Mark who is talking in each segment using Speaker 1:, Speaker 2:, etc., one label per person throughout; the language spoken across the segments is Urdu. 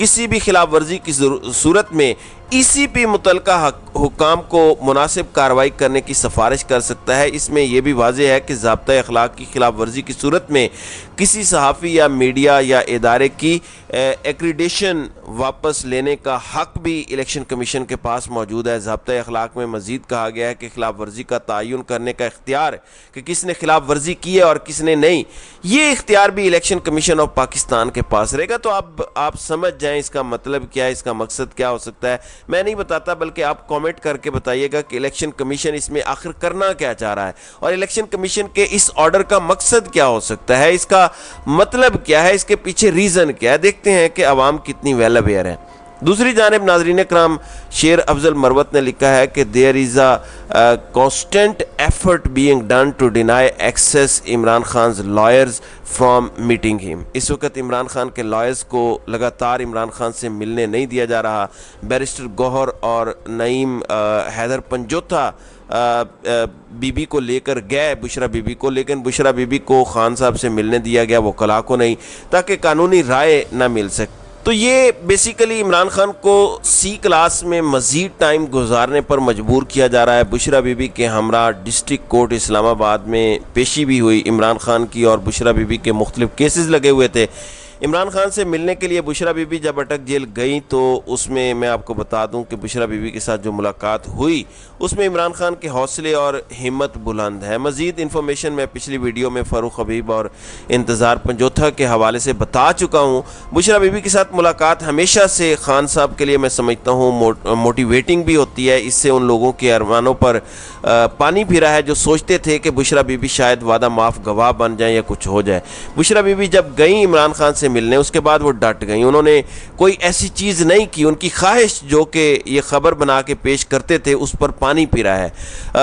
Speaker 1: کسی بھی خلاف ورزی کی صورت میں ای سی پی متعلقہ حکام کو مناسب کارروائی کرنے کی سفارش کر سکتا ہے۔ اس میں یہ بھی واضح ہے کہ ضابطۂ اخلاق کی خلاف ورزی کی صورت میں کسی صحافی یا میڈیا یا ادارے کی ایکریڈیشن واپس لینے کا حق بھی الیکشن کمیشن کے پاس موجود ہے۔ ضابطۂ اخلاق میں مزید کہا گیا ہے کہ خلاف ورزی کا تعین کرنے کا اختیار کہ کس نے خلاف ورزی کی ہے اور کس نے نہیں، یہ اختیار بھی الیکشن کمیشن آف پاکستان کے پاس رہے گا۔ تو آپ سمجھ جائیں اس کا مطلب کیا ہے، اس کا مقصد کیا ہو سکتا ہے۔ میں نہیں بتاتا بلکہ آپ کامنٹ کر کے بتائیے گا کہ الیکشن کمیشن اس میں آخر کرنا کیا چاہ رہا ہے، اور الیکشن کمیشن کے اس آرڈر کا مقصد کیا ہو سکتا ہے، اس کا مطلب کیا ہے، اس کے پیچھے ریزن کیا ہے۔ دیکھتے ہیں کہ عوام کتنی ویل اویئر ہے۔ دوسری جانب ناظرین اکرام، شیر افضل مروت نے لکھا ہے کہ there is a constant effort being done to deny access Imran خان's lawyers from meeting him۔ اس وقت عمران خان کے لائرز کو لگاتار عمران خان سے ملنے نہیں دیا جا رہا۔ بیرسٹر گوہر اور نعیم حیدر پنجوتھا بی بی کو لے کر گئے بشرا بی بی کو، لیکن بشرا بی بی کو خان صاحب سے ملنے دیا گیا، وکلاء کو نہیں، تاکہ قانونی رائے نہ مل سکے۔ تو یہ بیسیکلی عمران خان کو سی کلاس میں مزید ٹائم گزارنے پر مجبور کیا جا رہا ہے۔ بشرا بی بی کے ہمراہ ڈسٹرکٹ کورٹ اسلام آباد میں پیشی بھی ہوئی، عمران خان کی اور بشرا بی بی کے مختلف کیسز لگے ہوئے تھے۔ عمران خان سے ملنے کے لیے بشرا بی بی جب اٹک جیل گئیں تو اس میں آپ کو بتا دوں کہ بشرا بی بی کے ساتھ جو ملاقات ہوئی اس میں عمران خان کے حوصلے اور ہمت بلند ہے۔ مزید انفارمیشن میں پچھلی ویڈیو میں فاروق حبیب اور انتظار پنجوتھا کے حوالے سے بتا چکا ہوں۔ بشرا بی بی کے ساتھ ملاقات ہمیشہ سے خان صاحب کے لیے میں سمجھتا ہوں موٹیویٹنگ بھی ہوتی ہے۔ اس سے ان لوگوں کے ارمانوں پر پانی پھرا ہے جو سوچتے تھے کہ بشرا بی بی شاید وعدہ معاف گواہ بن جائیں یا کچھ ہو جائے۔ بشرا بی بی جب گئیں عمران خان سے ملنے، اس کے بعد وہ ڈٹ گئیں، انہوں نے کوئی ایسی چیز نہیں کی، ان کی خواہش جو کہ یہ خبر بنا کے پیش کرتے تھے اس پر پانی پھرا ہے،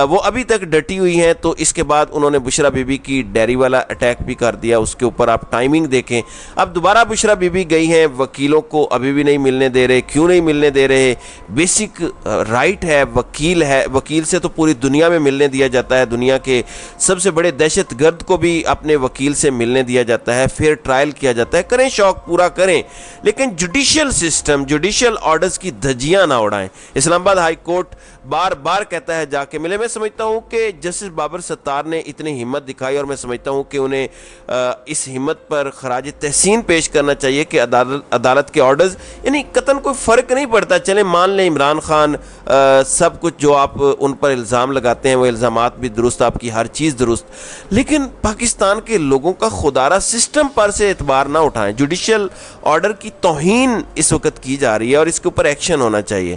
Speaker 1: وہ ابھی تک ڈٹی ہوئی ہیں۔ تو اس کے بعد انہوں نے بشرا بی بی کی ڈیری والا اٹیک بھی کر دیا، اس کے اوپر آپ ٹائمنگ دیکھیں۔ اب دوبارہ بشرا بی بی گئی ہیں، وکیلوں کو ابھی بھی نہیں ملنے دے رہے۔ کیوں نہیں ملنے دے رہے؟ بیسک رائٹ ہے، وکیل سے تو پوری دنیا میں ملنے دیا جاتا ہے، دنیا کے سب سے بڑے دہشت گرد کو بھی اپنے وکیل سے ملنے دیا جاتا ہے، پھر ٹرائل کیا جاتا ہے۔ کریں شوق پورا کریں، لیکن جوڈیشل سسٹم، جوڈیشل آرڈرز کی دھجیاں نہ اڑائیں۔ اسلام آباد ہائی کورٹ بار بار کہتا ہے جا کے ملے۔ میں سمجھتا ہوں کہ جسٹس بابر ستار نے اتنی ہمت دکھائی، اور میں سمجھتا ہوں کہ انہیں اس ہمت پر خراج تحسین پیش کرنا چاہیے کہ عدالت کے آرڈرز، یعنی قطعاً کوئی فرق نہیں پڑتا، چلیں مان لیں عمران خان سب کچھ جو آپ ان پر الزام لگاتے ہیں وہ الزامات بھی درست، آپ کی ہر چیز درست، لیکن پاکستان کے لوگوں کا خدارہ سسٹم پر سے اعتبار نہ اٹھائیں۔ جوڈیشل آرڈر کی توہین اس وقت کی جا رہی ہے اور اس کے اوپر ایکشن ہونا چاہیے۔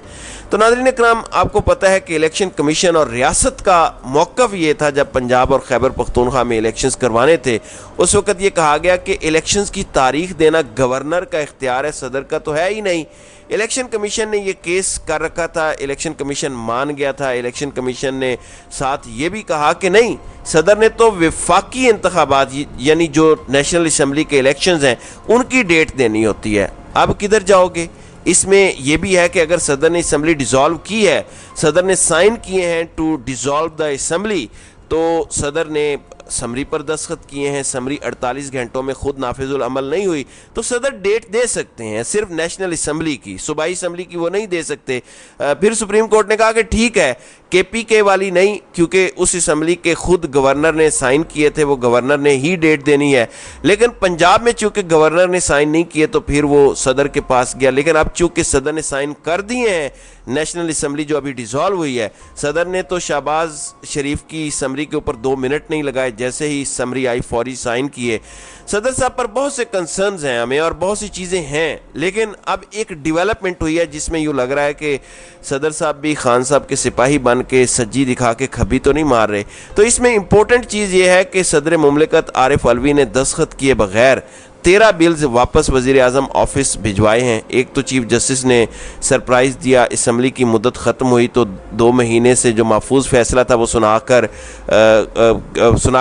Speaker 1: تو ناظرین اکرام، آپ کو پتہ ہے کہ الیکشن کمیشن اور ریاست کا موقف یہ تھا جب پنجاب اور خیبر پختونخوا میں الیکشنز کروانے تھے، اس وقت یہ کہا گیا کہ الیکشنز کی تاریخ دینا گورنر کا اختیار ہے، صدر کا تو ہے ہی نہیں۔ الیکشن کمیشن نے یہ کیس کر رکھا تھا، الیکشن کمیشن مان گیا تھا۔ الیکشن کمیشن نے ساتھ یہ بھی کہا کہ نہیں، صدر نے تو وفاقی انتخابات یعنی جو نیشنل اسمبلی کے الیکشنز ہیں ان کی ڈیٹ دینی ہوتی ہے۔ اب کدھر جاؤ گے؟ اس میں یہ بھی ہے کہ اگر صدر نے اسمبلی ڈیزالو کی ہے، صدر نے سائن کیے ہیں ٹو ڈیزالو دا اسمبلی، تو صدر نے سمری پر دستخط کیے ہیں، سمری 48 گھنٹوں میں خود نافذ العمل نہیں ہوئی، تو صدر ڈیٹ دے سکتے ہیں، صرف نیشنل اسمبلی کی، صوبائی اسمبلی کی وہ نہیں دے سکتے۔ پھر سپریم کورٹ نے کہا کہ ٹھیک ہے، کے پی کے والی نہیں، کیونکہ اس اسمبلی کے خود گورنر نے سائن کیے تھے، وہ گورنر نے ہی ڈیٹ دینی ہے، لیکن پنجاب میں چونکہ گورنر نے سائن نہیں کیے تو پھر وہ صدر کے پاس گیا۔ لیکن اب چونکہ صدر نے سائن کر دیے ہیں، نیشنل اسمبلی جو ابھی ڈیزالو ہوئی ہے، صدر نے تو شہباز شریف کی سمری کے اوپر 2 منٹ نہیں لگائے، جیسے ہی سمری آئی فوری سائن کیے۔ صدر صاحب پر بہت سے کنسرنز ہیں ہمیں اور بہت سی چیزیں ہیں، لیکن اب ایک ڈیولپمنٹ ہوئی ہے جس میں یوں لگ رہا ہے کہ صدر صاحب بھی خان صاحب کے سپاہی بن کے سجی دکھا کے کھبی تو نہیں مار رہے۔ تو اس میں امپورٹنٹ چیز یہ ہے کہ صدر مملکت عارف علوی نے دستخط کیے بغیر 13 بلز واپس وزیر اعظم آفس بھجوائے ہیں۔ ایک تو چیف جسٹس نے سرپرائز دیا، اسمبلی کی مدت ختم ہوئی تو 2 مہینے سے جو محفوظ فیصلہ تھا وہ سنا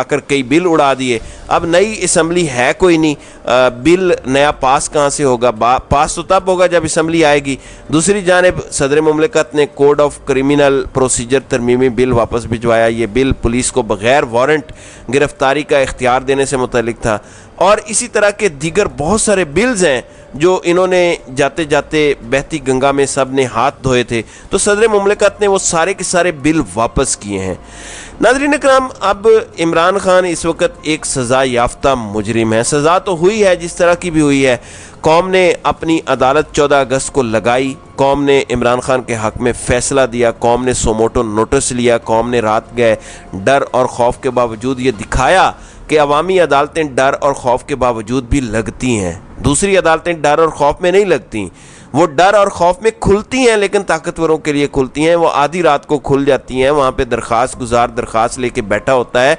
Speaker 1: کر کئی بل اڑا دیے۔ اب نئی اسمبلی ہے کوئی نہیں، بل نیا پاس کہاں سے ہوگا؟ پاس تو تب ہوگا جب اسمبلی آئے گی۔ دوسری جانب صدر مملکت نے کوڈ آف کرمنل پروسیجر ترمیمی بل واپس بھجوایا۔ یہ بل پولیس کو بغیر وارنٹ گرفتاری کا اختیار دینے سے متعلق تھا۔ اور اسی طرح کے دیگر بہت سارے بلز ہیں جو انہوں نے جاتے جاتے بہتی گنگا میں سب نے ہاتھ دھوئے تھے، تو صدر مملکت نے وہ سارے کے سارے بل واپس کیے ہیں۔ ناظرین اکرام، اب عمران خان اس وقت ایک سزا یافتہ مجرم ہے۔ سزا تو ہوئی ہے جس طرح کی بھی ہوئی ہے، قوم نے اپنی عدالت 14 اگست کو لگائی، قوم نے عمران خان کے حق میں فیصلہ دیا، قوم نے سوموٹو نوٹس لیا، قوم نے رات گئے ڈر اور خوف کے باوجود یہ دکھایا کہ عوامی عدالتیں ڈر اور خوف کے باوجود بھی لگتی ہیں۔ دوسری عدالتیں ڈر اور خوف میں نہیں لگتی، وہ ڈر اور خوف میں کھلتی ہیں لیکن طاقتوروں کے لیے کھلتی ہیں، وہ آدھی رات کو کھل جاتی ہیں۔ وہاں پہ درخواست گزار درخواست لے کے بیٹھا ہوتا ہے،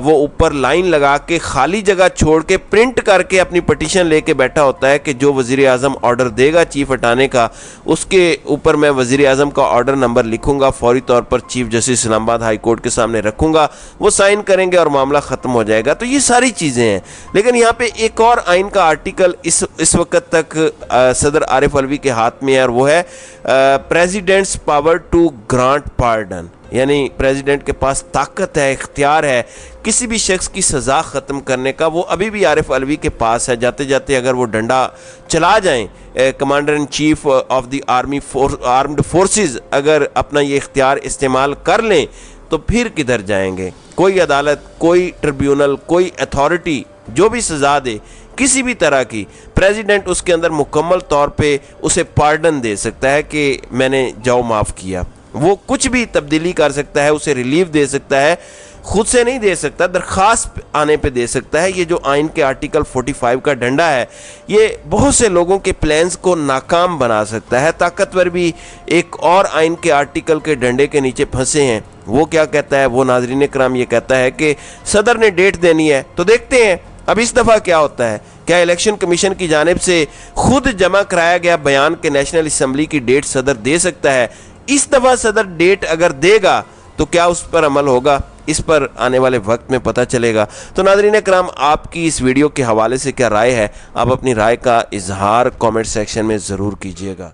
Speaker 1: وہ اوپر لائن لگا کے خالی جگہ چھوڑ کے پرنٹ کر کے اپنی پٹیشن لے کے بیٹھا ہوتا ہے کہ جو وزیر اعظم آرڈر دے گا چیف ہٹانے کا، اس کے اوپر میں وزیر اعظم کا آرڈر نمبر لکھوں گا، فوری طور پر چیف جسٹس اسلام آباد ہائی کورٹ کے سامنے رکھوں گا، وہ سائن کریں گے اور معاملہ ختم ہو جائے گا۔ تو یہ ساری چیزیں ہیں، لیکن یہاں پہ ایک اور آئین کا آرٹیکل اس وقت تک صدر عارف علوی کے ہاتھ میں ہے، اور وہ ہے presidents power to grant pardon, یعنی پریزیڈنٹ کے پاس طاقت ہے، اختیار ہے کسی بھی شخص کی سزا ختم کرنے کا۔ وہ ابھی بھی عارف علوی کے پاس ہے، جاتے جاتے اگر وہ ڈنڈا چلا جائیں، commander in chief of the armed forces اگر اپنا یہ اختیار استعمال کر لیں تو پھر کدھر جائیں گے؟ کوئی عدالت، کوئی ٹریبیونل، کوئی اتھارٹی جو بھی سزا دے کسی بھی طرح کی، پریزیڈنٹ اس کے اندر مکمل طور پہ اسے پارڈن دے سکتا ہے کہ میں نے جاؤ معاف کیا، وہ کچھ بھی تبدیلی کر سکتا ہے، اسے ریلیف دے سکتا ہے، خود سے نہیں دے سکتا، درخواست آنے پہ دے سکتا ہے۔ یہ جو آئین کے آرٹیکل 45 کا ڈنڈا ہے، یہ بہت سے لوگوں کے پلانز کو ناکام بنا سکتا ہے۔ طاقتور بھی ایک اور آئین کے آرٹیکل کے ڈنڈے کے نیچے پھنسے ہیں۔ وہ کیا کہتا ہے؟ وہ ناظرین کرام یہ کہتا ہے کہ صدر نے ڈیٹ دینی ہے، تو دیکھتے ہیں اب اس دفعہ کیا ہوتا ہے۔ کیا الیکشن کمیشن کی جانب سے خود جمع کرایا گیا بیان کے نیشنل اسمبلی کی ڈیٹ صدر دے سکتا ہے؟ اس دفعہ صدر ڈیٹ اگر دے گا تو کیا اس پر عمل ہوگا؟ اس پر آنے والے وقت میں پتہ چلے گا۔ تو ناظرین اکرام، آپ کی اس ویڈیو کے حوالے سے کیا رائے ہے؟ آپ اپنی رائے کا اظہار کامنٹ سیکشن میں ضرور کیجیے گا۔